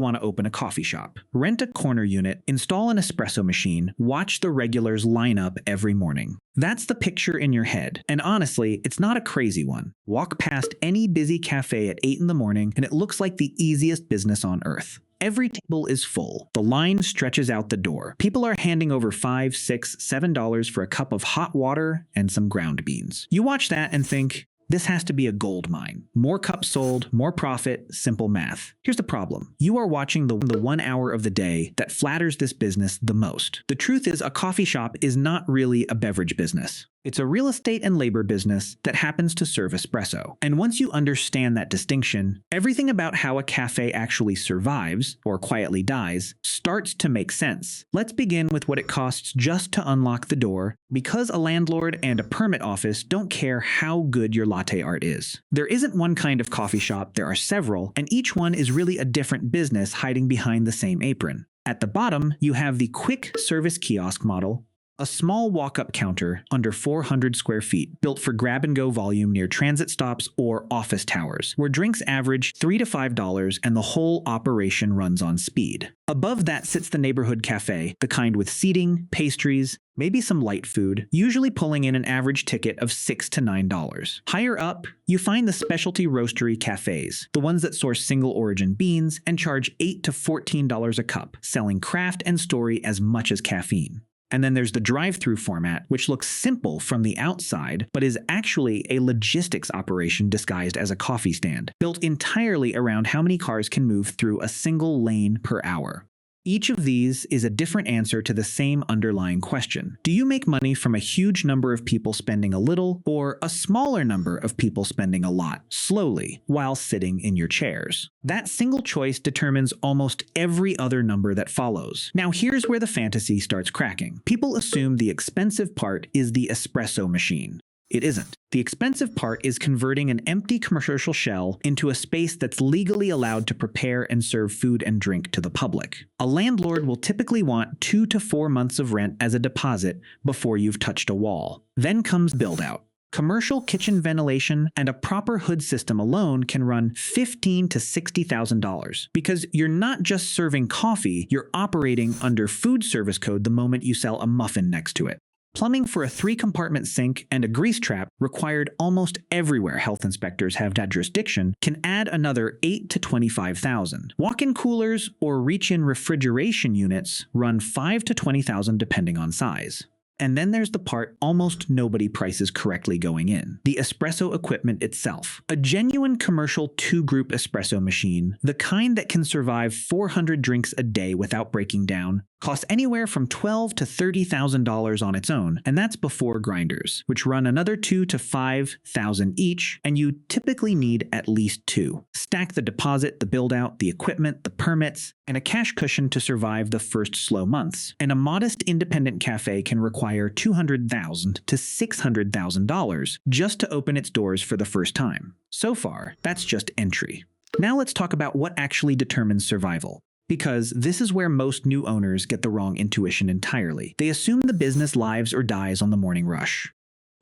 Want to open a coffee shop. Rent a corner unit, install an espresso machine, watch the regulars line up every morning. That's the picture in your head, and honestly, it's not a crazy one. Walk past any busy cafe at 8 in the morning and it looks like the easiest business on earth. Every table is full. The line stretches out the door. People are handing over $5, $6, $7 for a cup of hot water and some ground beans. You watch that and think, this has to be a gold mine. More cups sold, more profit, simple math. Here's the problem. You are watching the 1 hour of the day that flatters this business the most. The truth is, a coffee shop is not really a beverage business. It's a real estate and labor business that happens to serve espresso. And once you understand that distinction, everything about how a cafe actually survives, or quietly dies, starts to make sense. Let's begin with what it costs just to unlock the door, because a landlord and a permit office don't care how good your latte art is. There isn't one kind of coffee shop, there are several, and each one is really a different business hiding behind the same apron. At the bottom, you have the quick service kiosk model, a small walk-up counter under 400 square feet built for grab-and-go volume near transit stops or office towers, where drinks average $3 to $5 and the whole operation runs on speed. Above that sits the neighborhood cafe, the kind with seating, pastries, maybe some light food, usually pulling in an average ticket of $6 to $9. Higher up, you find the specialty roastery cafes, the ones that source single-origin beans and charge $8 to $14 a cup, selling craft and story as much as caffeine. And then there's the drive-through format, which looks simple from the outside, but is actually a logistics operation disguised as a coffee stand, built entirely around how many cars can move through a single lane per hour. Each of these is a different answer to the same underlying question. Do you make money from a huge number of people spending a little, or a smaller number of people spending a lot, slowly, while sitting in your chairs? That single choice determines almost every other number that follows. Now here's where the fantasy starts cracking. People assume the expensive part is the espresso machine. It isn't. The expensive part is converting an empty commercial shell into a space that's legally allowed to prepare and serve food and drink to the public. A landlord will typically want 2 to 4 months of rent as a deposit before you've touched a wall. Then comes build-out. Commercial kitchen ventilation and a proper hood system alone can run $15,000 to $60,000 because you're not just serving coffee, you're operating under food service code the moment you sell a muffin next to it. Plumbing for a 3-compartment sink and a grease trap required almost everywhere health inspectors have that jurisdiction can add another $8,000 to $25,000. Walk-in coolers or reach-in refrigeration units run $5,000 to $20,000 depending on size. And then there's the part almost nobody prices correctly going in, the espresso equipment itself. A genuine commercial 2-group espresso machine, the kind that can survive 400 drinks a day without breaking down, costs anywhere from $12,000 to $30,000 on its own, and that's before grinders, which run another $2,000 to $5,000 each, and you typically need at least 2. Stack the deposit, the build-out, the equipment, the permits, and a cash cushion to survive the first slow months. And a modest independent cafe can require $200,000 to $600,000 just to open its doors for the first time. So far, that's just entry. Now let's talk about what actually determines survival. Because this is where most new owners get the wrong intuition entirely. They assume the business lives or dies on the morning rush.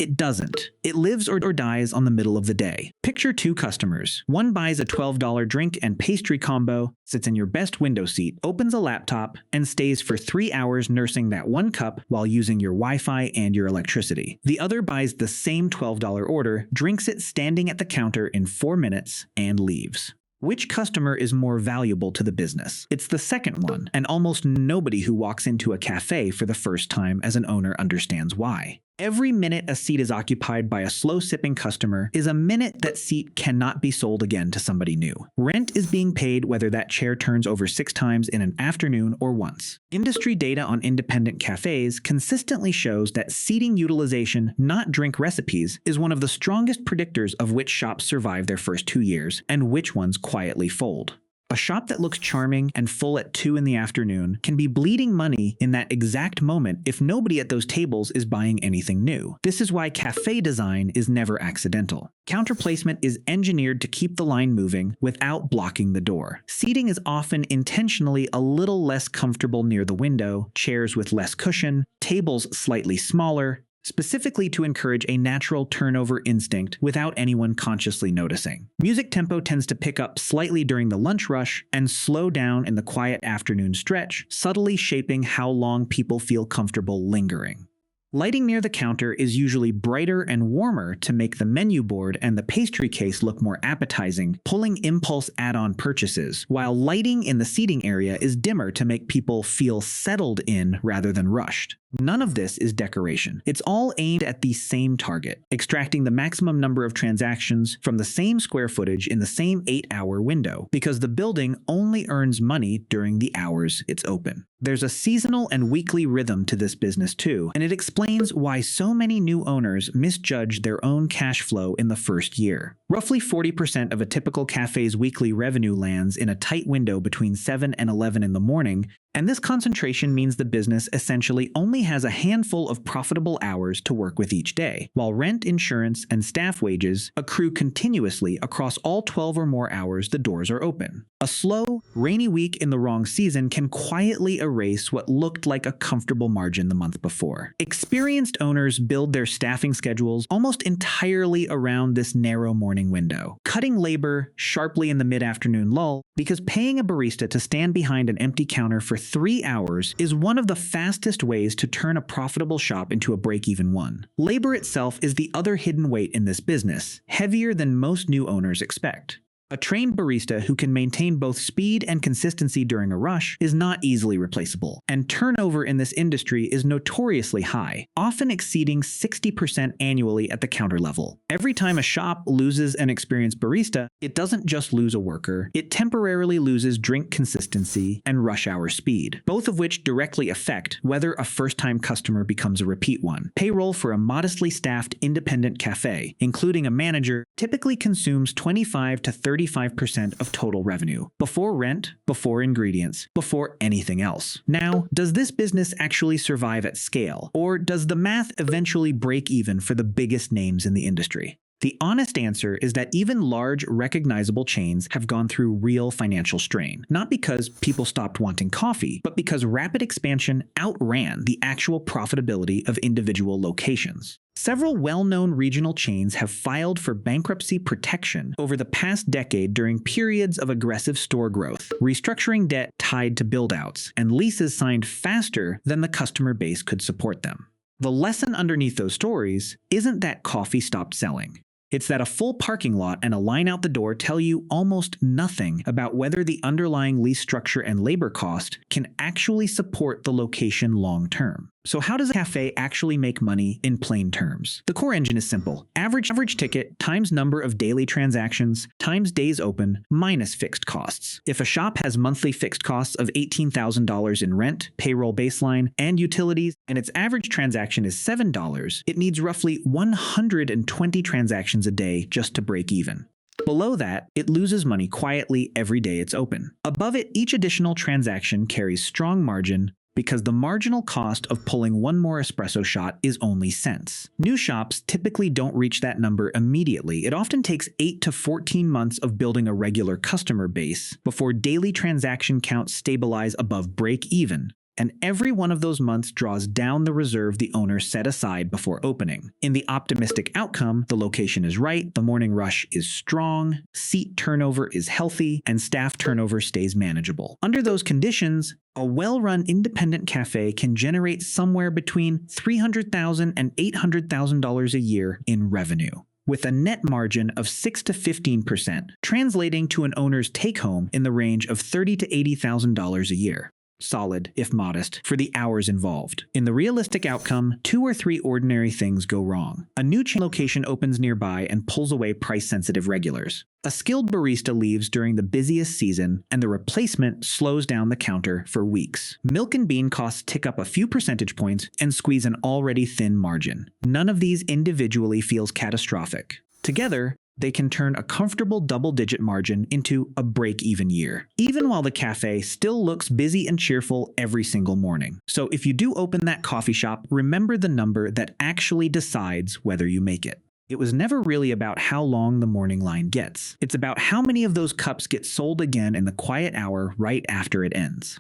It doesn't. It lives or dies on the middle of the day. Picture 2 customers. One buys a $12 drink and pastry combo, sits in your best window seat, opens a laptop, and stays for 3 hours nursing that 1 cup while using your Wi-Fi and your electricity. The other buys the same $12 order, drinks it standing at the counter in 4 minutes, and leaves. Which customer is more valuable to the business? It's the second one, and almost nobody who walks into a cafe for the first time as an owner understands why. Every minute a seat is occupied by a slow-sipping customer is a minute that seat cannot be sold again to somebody new. Rent is being paid whether that chair turns over 6 times in an afternoon or once. Industry data on independent cafes consistently shows that seating utilization, not drink recipes, is one of the strongest predictors of which shops survive their first 2 years and which ones quietly fold. A shop that looks charming and full at 2 in the afternoon can be bleeding money in that exact moment if nobody at those tables is buying anything new. This is why cafe design is never accidental. Counter placement is engineered to keep the line moving without blocking the door. Seating is often intentionally a little less comfortable near the window, chairs with less cushion, tables slightly smaller, specifically to encourage a natural turnover instinct without anyone consciously noticing. Music tempo tends to pick up slightly during the lunch rush and slow down in the quiet afternoon stretch, subtly shaping how long people feel comfortable lingering. Lighting near the counter is usually brighter and warmer to make the menu board and the pastry case look more appetizing, pulling impulse add-on purchases, while lighting in the seating area is dimmer to make people feel settled in rather than rushed. None of this is decoration. It's all aimed at the same target, extracting the maximum number of transactions from the same square footage in the same 8-hour window, because the building only earns money during the hours it's open. There's a seasonal and weekly rhythm to this business too, and it explains why so many new owners misjudge their own cash flow in the first year. Roughly 40% of a typical cafe's weekly revenue lands in a tight window between 7 and 11 in the morning, and this concentration means the business essentially only has a handful of profitable hours to work with each day, while rent, insurance, and staff wages accrue continuously across all 12 or more hours the doors are open. A slow, rainy week in the wrong season can quietly erase what looked like a comfortable margin the month before. Experienced owners build their staffing schedules almost entirely around this narrow morning window, cutting labor sharply in the mid-afternoon lull, because paying a barista to stand behind an empty counter for 3 hours is one of the fastest ways to turn a profitable shop into a break-even one. Labor itself is the other hidden weight in this business, heavier than most new owners expect. A trained barista who can maintain both speed and consistency during a rush is not easily replaceable, and turnover in this industry is notoriously high, often exceeding 60% annually at the counter level. Every time a shop loses an experienced barista, it doesn't just lose a worker, it temporarily loses drink consistency and rush hour speed, both of which directly affect whether a first-time customer becomes a repeat one. Payroll for a modestly staffed independent cafe, including a manager, typically consumes 25 to 35% of total revenue, before rent, before ingredients, before anything else. Now, does this business actually survive at scale, or does the math eventually break even for the biggest names in the industry? The honest answer is that even large, recognizable chains have gone through real financial strain, not because people stopped wanting coffee, but because rapid expansion outran the actual profitability of individual locations. Several well-known regional chains have filed for bankruptcy protection over the past decade during periods of aggressive store growth, restructuring debt tied to build-outs, and leases signed faster than the customer base could support them. The lesson underneath those stories isn't that coffee stopped selling. It's that a full parking lot and a line out the door tell you almost nothing about whether the underlying lease structure and labor cost can actually support the location long term. So how does a cafe actually make money in plain terms? The core engine is simple. Average ticket times number of daily transactions times days open minus fixed costs. If a shop has monthly fixed costs of $18,000 in rent, payroll baseline, and utilities, and its average transaction is $7, it needs roughly 120 transactions a day just to break even. Below that, it loses money quietly every day it's open. Above it, each additional transaction carries strong margin, because the marginal cost of pulling one more espresso shot is only cents. New shops typically don't reach that number immediately. It often takes 8 to 14 months of building a regular customer base before daily transaction counts stabilize above break even, and every one of those months draws down the reserve the owner set aside before opening. In the optimistic outcome, the location is right, the morning rush is strong, seat turnover is healthy, and staff turnover stays manageable. Under those conditions, a well-run independent cafe can generate somewhere between $300,000 and $800,000 a year in revenue, with a net margin of 6 to 15%, translating to an owner's take-home in the range of $30,000 to $80,000 a year. Solid, if modest, for the hours involved. In the realistic outcome, 2 or 3 ordinary things go wrong. A new chain location opens nearby and pulls away price-sensitive regulars. A skilled barista leaves during the busiest season, and the replacement slows down the counter for weeks. Milk and bean costs tick up a few percentage points and squeeze an already thin margin. None of these individually feels catastrophic. Together, they can turn a comfortable double-digit margin into a break-even year, even while the cafe still looks busy and cheerful every single morning. So if you do open that coffee shop, remember the number that actually decides whether you make it. It was never really about how long the morning line gets. It's about how many of those cups get sold again in the quiet hour right after it ends.